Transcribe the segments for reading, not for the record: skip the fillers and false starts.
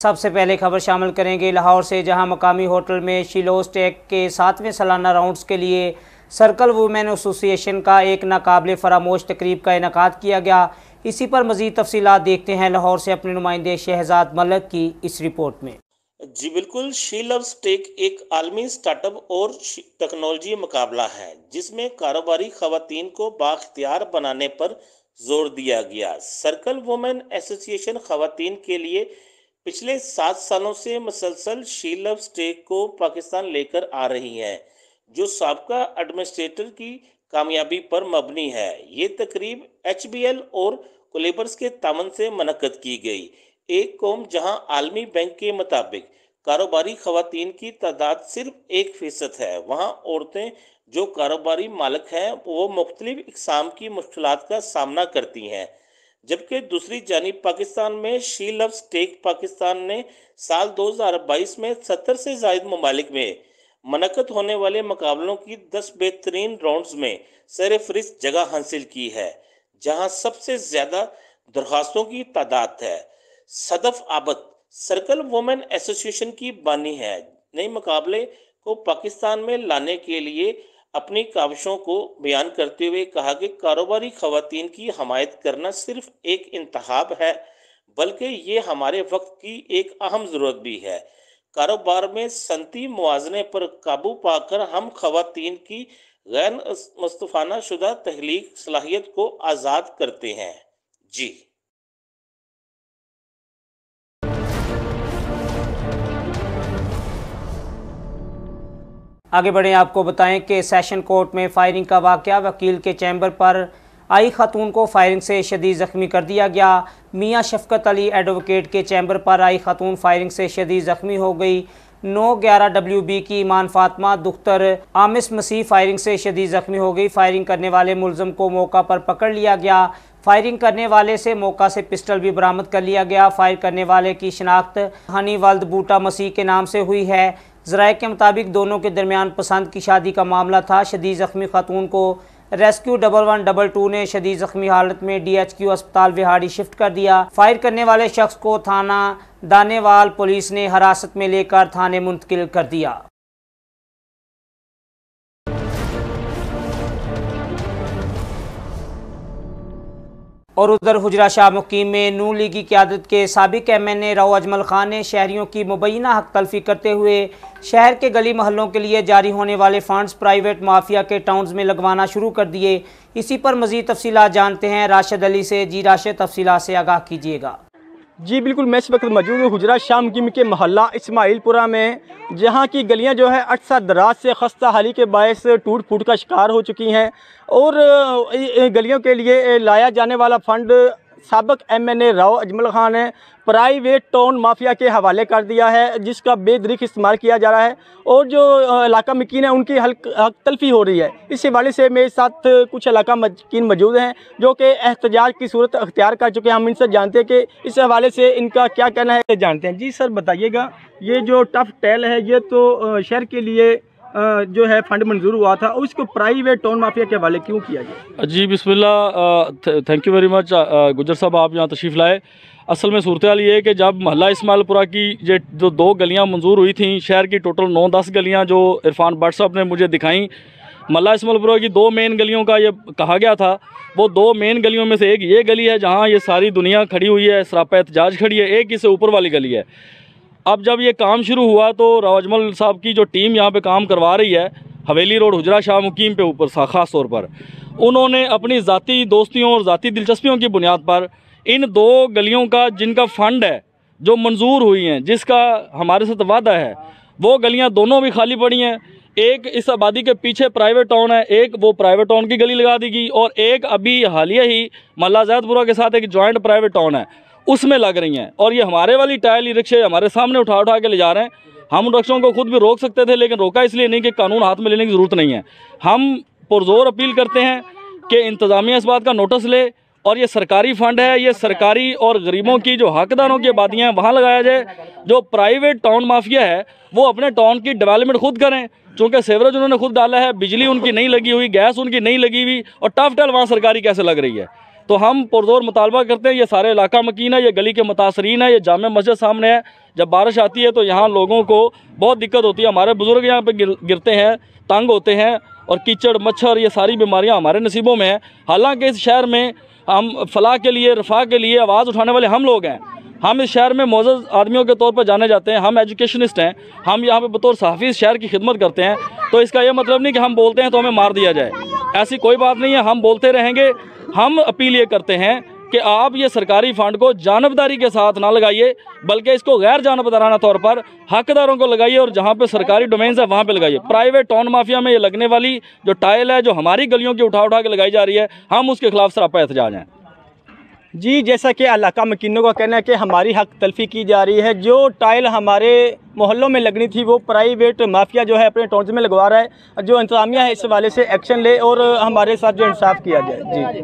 सबसे पहले खबर शामिल करेंगे लाहौर से, जहां मकामी होटल में शिलोस टेक के 7वें सालाना राउंड्स के लिए सर्कल वुमेन एसोसिएशन का एक नाकाबिले फरामोश तकरीब का इनेकाद किया गया। इसी पर मज़ीद तफसीलात देखते हैं लाहौर से अपने नुमाइंदे शहजाद मलिक की इस रिपोर्ट में। जी बिल्कुल, शी लव्स टेक एक आलमी स्टार्टअप और टेक्नोलॉजी मुकाबला है जिसमें कारोबारी खवातीन को बाख्तियार बनाने पर जोर दिया गया। सर्कल वुमेन एसोसिएशन खवातीन के लिए पिछले 7 सालों से मुसलसल शी लव्स टेक को पाकिस्तान लेकर आ रही है, जो साबका एडमिनिस्ट्रेटर की कामयाबी पर मबनी है। ये तकरीब HBL और कोलेबर्स के तामन से मुनक्कद की गई। एक कौम जहां आलमी बैंक के मुताबिक कारोबारी खवातीन की तादाद सिर्फ 1% है, वहां औरतें जो कारोबारी मालिक हैं वो मुख्तलिफ इकसाम की मुश्किलात का सामना करती हैं। जबकि दूसरी जानिब पाकिस्तान में शी लव्स टेक पाकिस्तान ने साल 2022 में 70 से ज़ायद ममालिक में मुनक्कद होने वाले मुकाबलों की 10 बेहतरीन राउंड्स में सरफहरिस्त जगह हासिल की है, जहां सबसे ज़्यादा दरख्वास्तों की तादाद है। सदफ आबद सर्कल वुमेन एसोसिएशन की बानी है। नए मुकाबले को पाकिस्तान में लाने के लिए अपनी काविशों को बयान करते हुए कहा कि कारोबारी खवातीन की हमायत करना सिर्फ एक इंतखाब है, बल्कि ये हमारे वक्त की एक अहम ज़रूरत भी है। कारोबार में सनती मुवाज़ने पर काबू पाकर हम खवातीन की गैर मुस्तफ़ाना शुदा तहलीक सलाहियत को आज़ाद करते हैं। जी आगे बढ़ें, आपको बताएं कि सेशन कोर्ट में फायरिंग का वाक़या, वकील के चैम्बर पर आई खातून को फायरिंग से शदीद ज़ख्मी कर दिया गया। मियाँ शफकत अली एडवोकेट के चैम्बर पर आई खातून फायरिंग से शदीद ज़ख्मी हो गई। 9/11 WB की ईमान फातिमा दुख्तर आमिस मसीह फायरिंग से शदीद ज़ख्मी हो गई। फायरिंग करने वाले मुलज़म को मौका पर पकड़ लिया गया। फायरिंग करने वाले से मौका से पिस्टल भी बरामद कर लिया गया। फायर करने वाले की शिनाख्त हनी वल्द बूटा मसीह के नाम से हुई है। ज़राए के मुताबिक दोनों के दरमियान पसंद की शादी का मामला था। शदीद ज़ख्मी खातून को रेस्क्यू 1122 ने शदीद ज़ख्मी हालत में DHQ अस्पताल विहाड़ी शिफ्ट कर दिया। फायर करने वाले शख्स को थाना दानेवाल पुलिस ने हिरासत में लेकर थाने मुंतकिल कर दिया। और उधर हुजरा शाह मुकीम में नून लीग की क़यादत के साबिक MNA राव अजमल खान ने शहरियों की मुबैना हक तलफी करते हुए शहर के गली महलों के लिए जारी होने वाले फंड्स प्राइवेट माफिया के टाउन्स में लगवाना शुरू कर दिए। इसी पर मज़ीद तफसीलात जानते हैं राशिद अली से। जी राशिद, तफसीलात से आगाह कीजिएगा। जी बिल्कुल, मैं इस वक्त मौजूद हूँ हुजरा शाह मुकीम के मोहल्ला इस्माइलपुरा में, जहाँ की गलियाँ जो है अरसा दराज से खस्ता हाली के बायस टूट फूट का शिकार हो चुकी हैं और गलियों के लिए लाया जाने वाला फ़ंड साबिक MNA राव अजमल खान ने प्राइवेट टाउन माफिया के हवाले कर दिया है, जिसका बेदरीक इस्तेमाल किया जा रहा है और जो इलाका मकीन है उनकी हक तलफी हो रही है। इस हवाले से मेरे साथ कुछ इलाका मकीन मौजूद हैं जो कि एहतजाज की सूरत अख्तियार कर चुके हैं। हम इनसे जानते हैं कि इस हवाले से इनका क्या कहना है, जानते हैं। जी सर, बताइएगा, ये जो टफ टेल है ये तो शहर के लिए जो है फंड मंजूर हुआ था, उसको प्राइवेट टाउन माफिया के हवाले क्यों किया गया? जी बिस्मिल्लाह, थैंक यू वेरी मच गुजर साहब, आप यहाँ तशरीफ़ लाए। असल में सूरत हाल ये है कि जब मोहल्ला इस्माइलपुरा की जो 2 गलियाँ मंजूर हुई थी, शहर की टोटल 9-10 गलियाँ जो इरफान भट्ट साहब ने मुझे दिखाई, मोहल्ला इस्माइलपुरा की 2 मेन गलियों का ये कहा गया था। वो 2 मेन गलियों में से एक ये गली है जहाँ ये सारी दुनिया खड़ी हुई है, सरापा एहतजाज खड़ी है, एक इससे ऊपर वाली गली है। अब जब ये काम शुरू हुआ तो राव अजमल साहब की जो टीम यहाँ पे काम करवा रही है हवेली रोड हुजरा शाह मुकीम पे ऊपर ख़ास तौर पर, उन्होंने अपनी ज़ाती दोस्तियों और ज़ाती दिलचस्पियों की बुनियाद पर इन 2 गलियों का जिनका फ़ंड है जो मंजूर हुई हैं, जिसका हमारे साथ वादा है, वो गलियाँ दोनों भी खाली पड़ी हैं। एक इस आबादी के पीछे प्राइवेट टाउन है, एक वो प्राइवेट टाउन की गली लगा दी गई और एक अभी हालिया ही मोहल्ला ज़ैदपुरा के साथ एक जॉइंट प्राइवेट टाउन है, उसमें लग रही हैं। और ये हमारे वाली टायल रिक्शे हमारे सामने उठा उठा के ले जा रहे हैं। हम रिक्शों को खुद भी रोक सकते थे, लेकिन रोका इसलिए नहीं कि कानून हाथ में लेने की ज़रूरत नहीं है। हम पुरजोर अपील करते हैं कि इंतज़ामिया इस बात का नोटिस ले और ये सरकारी फ़ंड है, ये सरकारी और गरीबों की जो हकदारों की आबादियाँ हैं वहाँ लगाया जाए। जो प्राइवेट टाउन माफिया है वो अपने टाउन की डेवलपमेंट खुद करें, चूँकि सेवरेज उन्होंने खुद डाला है, बिजली उनकी नहीं लगी हुई, गैस उनकी नहीं लगी हुई, और टफ टेल वहाँ सरकारी कैसे लग रही है। तो हम पुरजोर मुतालबा करते हैं, ये सारे इलाका मकीन है, ये गली के मुतासरीन है, ये जामे मस्जिद सामने है। जब बारिश आती है तो यहाँ लोगों को बहुत दिक्कत होती है। हमारे बुज़ुर्ग यहाँ पे गिरते हैं, तंग होते हैं, और कीचड़ मच्छर ये सारी बीमारियाँ हमारे नसीबों में हैं। हालांकि इस शहर में हम फलाह के लिए, रफ़ा के लिए आवाज़ उठाने वाले हम लोग हैं। हम इस शहर में मोअज़्ज़ज़ आदमियों के तौर पर जाने जाते हैं, हम एजुकेशनिस्ट हैं, हम यहाँ पे बतौर सहाफ़ी इस शहर की खिदमत करते हैं। तो इसका ये मतलब नहीं कि हम बोलते हैं तो हमें मार दिया जाए, ऐसी कोई बात नहीं है। हम बोलते रहेंगे। हम अपील ये करते हैं कि आप ये सरकारी फ़ंड को जानबदारी के साथ ना लगाइए, बल्कि इसको गैर जानबदाराना तौर पर हकदारों को लगाइए, और जहाँ पे सरकारी डोमेन्स है वहाँ पे लगाइए। प्राइवेट टाउन माफिया में ये लगने वाली जो टाइल है, जो हमारी गलियों की उठा उठा के लगाई जा रही है, हम उसके खिलाफ सरापा एहतजाज हैं। जी, जैसा कि इलाका मकीनों का कहना है कि हमारी हक तलफी की जा रही है। जो टाइल हमारे मोहल्लों में लगनी थी वो प्राइवेट माफिया जो है अपने टाउन्स में लगवा रहा है। जो इंतजामिया है इस हवाले से एक्शन ले और हमारे साथ जो इंसाफ किया जाए। जी,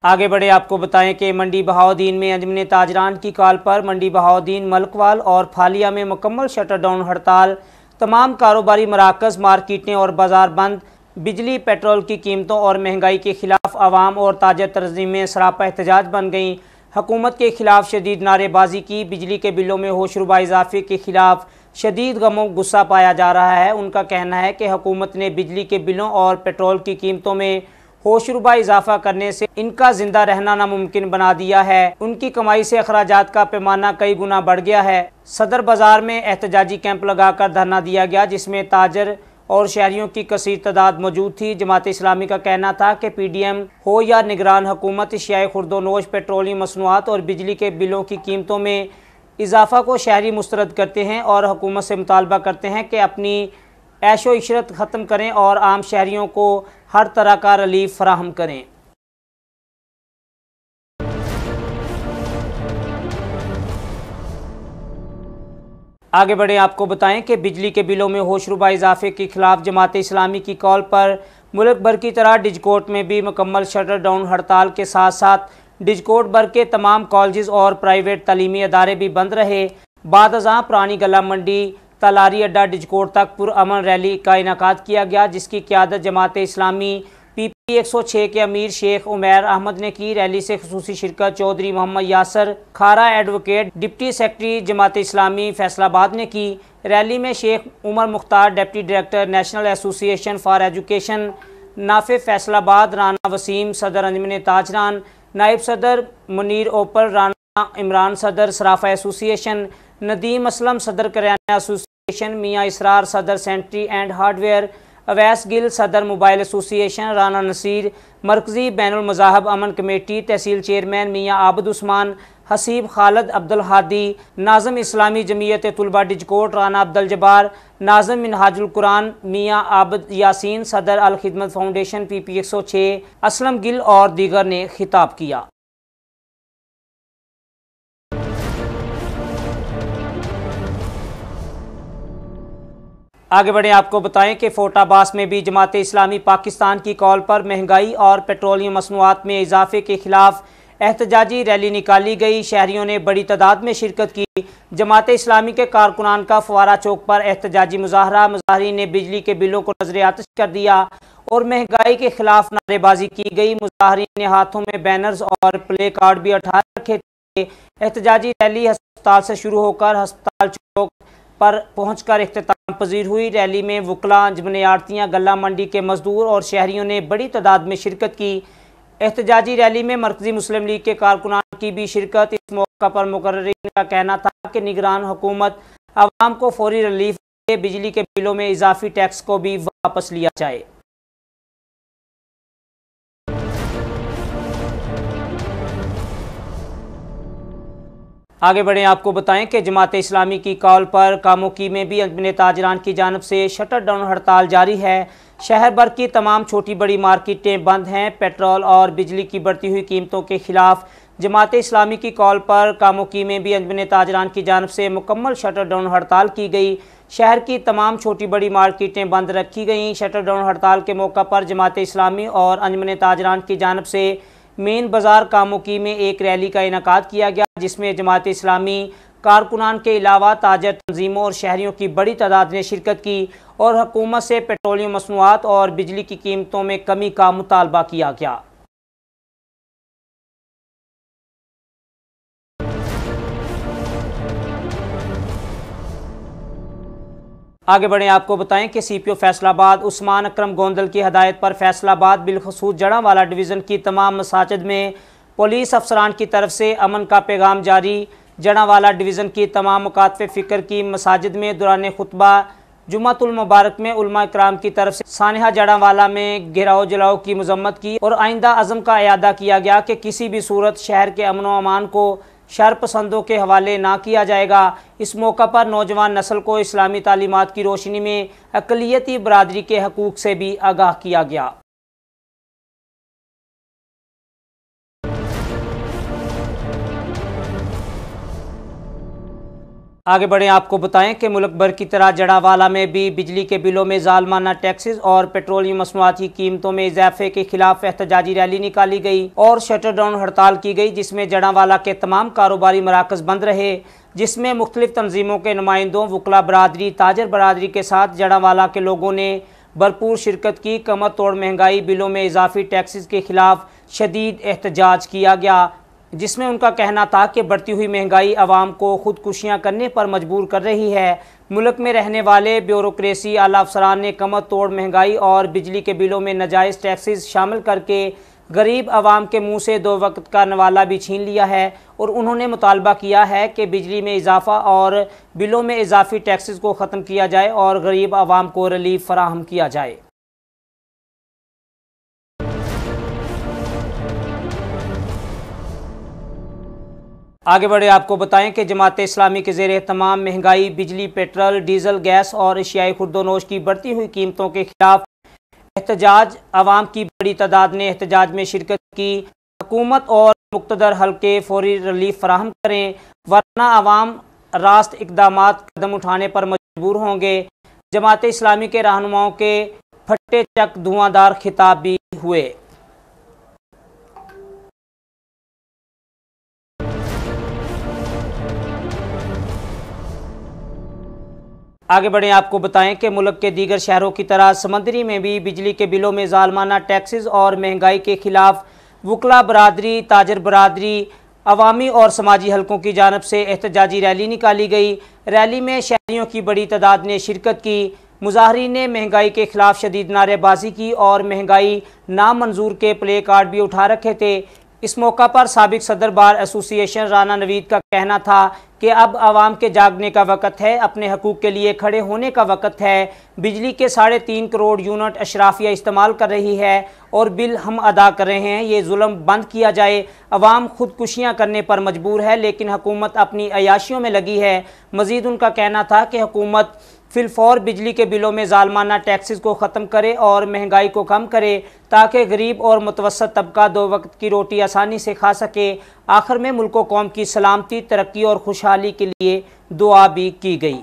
आगे बढ़े आपको बताएं कि मंडी बहाउद्दीन में अंजुमन ताजरान की कॉल पर मंडी बहाउद्दीन, मलकवाल और फालिया में मुकम्मल शटर डाउन हड़ताल। तमाम कारोबारी मराकज़, मार्केटें और बाजार बंद। बिजली, पेट्रोल की कीमतों और महंगाई के खिलाफ आवाम और ताजर तंजीमें सरापा एहतजाज बन गईं। हुकूमत के खिलाफ शदीद नारेबाजी की। बिजली के बिलों में होशरुबा इजाफे के खिलाफ शदीद गमो गुस्सा पाया जा रहा है। उनका कहना है कि हुकूमत ने बिजली के बिलों और पेट्रोल की कीमतों में होशरुबा इजाफा करने से इनका जिंदा रहना नामुमकिन बना दिया है। उनकी कमाई से अखराजात का पैमाना कई गुना बढ़ गया है। सदर बाजार में एहतजाजी कैंप लगाकर धरना दिया गया, जिसमें ताजर और शहरियों की कसीर तादाद मौजूद थी। जमात इस्लामी का कहना था कि PDM हो या निगरान हुकूमत, अशियाए खुर्दोनोश, पेट्रोलियम मसनूआत और बिजली के बिलों की कीमतों में इजाफा को शहरी मुस्तरद करते हैं और हुकूमत से मुतालबा करते हैं कि अपनी ऐशो इशरत ख़त्म करें और आम शहरियों को हर तरह का रिलीफ फराहम करें। आगे बढ़े आपको बताएं कि बिजली के बिलों में होशरुबा इजाफे के खिलाफ जमात इस्लामी की कॉल पर मुल्क भर की तरह डिजकोट में भी मुकम्मल शटर डाउन हड़ताल के साथ साथ डिजकोट भर के तमाम कॉलेज और प्राइवेट तालीमी अदारे भी बंद रहे। बाद अज़ां पुरानी गला मंडी, तलारी अड्डा, डिजकोट तक पुरअमन रैली का इनेकाद किया गया, जिसकी क़यादत जमात इस्लामी PP 106 के अमीर शेख उमैर अहमद ने की। रैली से खुसूसी शिरकत Chaudhary Mohammad Yasir Khara, advocate, deputy secretary Jamaat Islami Faisalabad ने की। रैली में Sheikh Umar Mukhtar, deputy director national association for education Nafe Faisalabad, Rana Waseem सदर अंजुमन ताजरान, नायब सदर मुनीर ओपर, राना इमरान सदर सराफा एसोसिएशन, नदीम असलम सदर करियाना एसोसिएशन, मियाँ इसरार सदर sanitary and hardware, Awais Gill सदर मोबाइल एसोसिएशन, राना नसीर मरकज़ी बैनुल मज़ाहब अमन कमेटी, तहसील चेयरमैन मियाँ आबद उस्मान, हसीब खालिद अब्दुल हादी, नाज़म इस्लामी जमीयत तुलबा डिजकोट, राना अब्दुल जब्बार, नाज़म मिनहाजुल कुरान मियाँ आबद यासीन, सदर अल खिदमत फाउंडेशन PP 106 असलम गिल और दीगर ने खिताब किया। आगे बढ़े आपको बताएं कि फोटाबास में भी जमात इस्लामी पाकिस्तान की कॉल पर महंगाई और पेट्रोलियम मसनूआत में इजाफे के खिलाफ एहतजाजी रैली निकाली गई। शहरियों ने बड़ी तादाद में शिरकत की। जमात इस्लामी के कारकुनान का फवारा चौक पर एहतजाजी मुजाहरा। मुजाहरीन ने बिजली के बिलों को नजर आतिश कर दिया और महंगाई के खिलाफ नारेबाजी की गई। मुजाहरीन ने हाथों में बैनर्स और प्ले कार्ड भी उठा रखे थे। एहतजाजी रैली अस्पताल से शुरू होकर अस्पताल चौक पर पहुंचकर इख्तिताम पजीर हुई। रैली में वकला, अंजुमन आड़तियाँ, गला मंडी के मजदूर और शहरियों ने बड़ी तादाद में शिरकत की। एहतजाजी रैली में मरकजी मुस्लिम लीग के कारकुनान की भी शिरकत। इस मौका पर मुकर्रिरीन का कहना था कि निगरान हुकूमत अवाम को फौरी रिलीफ दे, बिजली के बिलों में इजाफी टैक्स को भी वापस लिया जाए। आगे बढ़ें आपको बताएं कि जमात इस्लामी की कॉल पर कामोकी में भी अंजुमन ताजरान की जानिब से शटर डाउन हड़ताल जारी है। शहर भर की तमाम छोटी बड़ी मार्केटें बंद हैं। पेट्रोल और बिजली की बढ़ती हुई कीमतों के खिलाफ जमात इस्लामी की कॉल पर कामोकी में भी अंजुमन ताजरान की जानिब से मुकम्मल शटर डाउन हड़ताल की गई। शहर की तमाम छोटी बड़ी मार्केटें बंद रखी गईं। शटर डाउन हड़ताल के मौका पर जमात इस्लामी और अंजुमन ताजरान की जानिब से मेन बाज़ार कामोकी में एक रैली का इनेकाद किया गया, जिसमें जमात इस्लामी कारकुनान के अलावा ताजर तंजीमों और शहरियों की बड़ी तादाद ने शिरकत की और हुकूमत से पेट्रोलियम मसनूआत और बिजली की कीमतों में कमी का मुतालबा किया गया। आगे बढ़ें, आपको बताएं कि CPO फैसलाबाद उस्मान अकरम गोंदल की हदायत पर फैसलाबाद बिलखसूस जड़ांवाला डिवीज़न की तमाम मसाजिद में पुलिस अफसरान की तरफ से अमन का पैगाम जारी। जड़ांवाला डिवीज़न की तमाम मुकातबे फ़िक्र की मसाजिद में दौरान खुतबा जुम्मतुल मुबारक में उलमा इकराम की तरफ से सानिहा जड़ांवाला में घेराव जलाओ की मजम्मत की और आइंदा अज़म का इयादा किया गया कि किसी भी सूरत शहर के अमन व अमान को शर पसंदों के हवाले ना किया जाएगा। इस मौका पर नौजवान नस्ल को इस्लामी तालीमात की रोशनी में अक़लियती बरादरी के हकूक़ से भी आगाह किया गया। आगे बढ़ें, आपको बताएं कि मुल्क भर की तरह जड़ांवाला में भी बिजली के बिलों में ज़ालमाना टैक्सेस और पेट्रोलियम मसनूआत की कीमतों में इजाफे के खिलाफ एहतजाजी रैली निकाली गई और शटर डाउन हड़ताल की गई, जिसमें जड़ांवाला के तमाम कारोबारी मराकज़ बंद रहे, जिसमें मुख्तलिफ तंजीमों के नुमाइंदों, वकला बरादरी, ताजर बरादरी के साथ जड़ांवाला के लोगों ने भरपूर शिरकत की। कमर तोड़ महंगाई बिलों में इजाफी टैक्सेस के खिलाफ शदीद एहतजाज किया गया, जिसमें उनका कहना था कि बढ़ती हुई महंगाई आवाम को खुदकुशियाँ करने पर मजबूर कर रही है। मुल्क में रहने वाले ब्यूरोक्रेसी आला अफसरान ने कमर तोड़ महंगाई और बिजली के बिलों में नाजायज़ टैक्सेस शामिल करके गरीब आवाम के मुंह से 2 वक्त का नवाला भी छीन लिया है और उन्होंने मुतालबा किया है कि बिजली में इजाफा और बिलों में इजाफी टैक्सेस को ख़त्म किया जाए और गरीब आवाम को रिलीफ फराहम किया जाए। आगे बढ़े, आपको बताएं कि जमात इस्लामी के ज़ेर तमाम महंगाई, बिजली, पेट्रोल, डीजल, गैस और एशियाई खुर्दोनोश की बढ़ती हुई कीमतों के खिलाफ एहतजाज। आवाम की बड़ी तादाद ने एहतजाज में शिरकत की। हुकूमत और मुक़्तदर हल्के फौरी रिलीफ फराहम करें, वरना आवाम रास्त इक़दामात कदम उठाने पर मजबूर होंगे। जमात इस्लामी के रहनुमाओं के फटे चक धुआंधार खिताब भी हुए। आगे बढ़ें, आपको बताएं कि मुल्क के दीगर शहरों की तरह समंदरी में भी बिजली के बिलों में ज़ालमाना टैक्सेस और महंगाई के खिलाफ वकला बरादरी, ताजर बरादरी, अवामी और समाजी हलकों की जानब से एहतजाजी रैली निकाली गई। रैली में शहरियों की बड़ी तादाद ने शिरकत की। मुजाहरीन ने महंगाई के खिलाफ शदीद नारेबाजी की और महंगाई नामंजूर के प्ले कार्ड भी उठा रखे थे। इस मौका पर साबिक सदर बार एसोसिएशन राना नवीद का कहना था कि अब आवाम के जागने का वक़्त है, अपने हकूक़ के लिए खड़े होने का वक़्त है। बिजली के 3.5 करोड़ यूनिट अशराफिया इस्तेमाल कर रही है और बिल हम अदा कर रहे हैं, ये जुल्म बंद किया जाए। अवाम खुदकुशियाँ करने पर मजबूर है, लेकिन हुकूमत अपनी अयाशियों में लगी है। मज़ीद उनका कहना था कि हुकूमत फिलफौर बिजली के बिलों में ज़ालमाना टैक्सेस को ख़त्म करे और महंगाई को कम करे, ताकि गरीब और मुतवस्सत तबका 2 वक्त की रोटी आसानी से खा सके। आखिर में मुल्क व कौम की सलामती, तरक्की और खुशहाली के लिए दुआ भी की गई।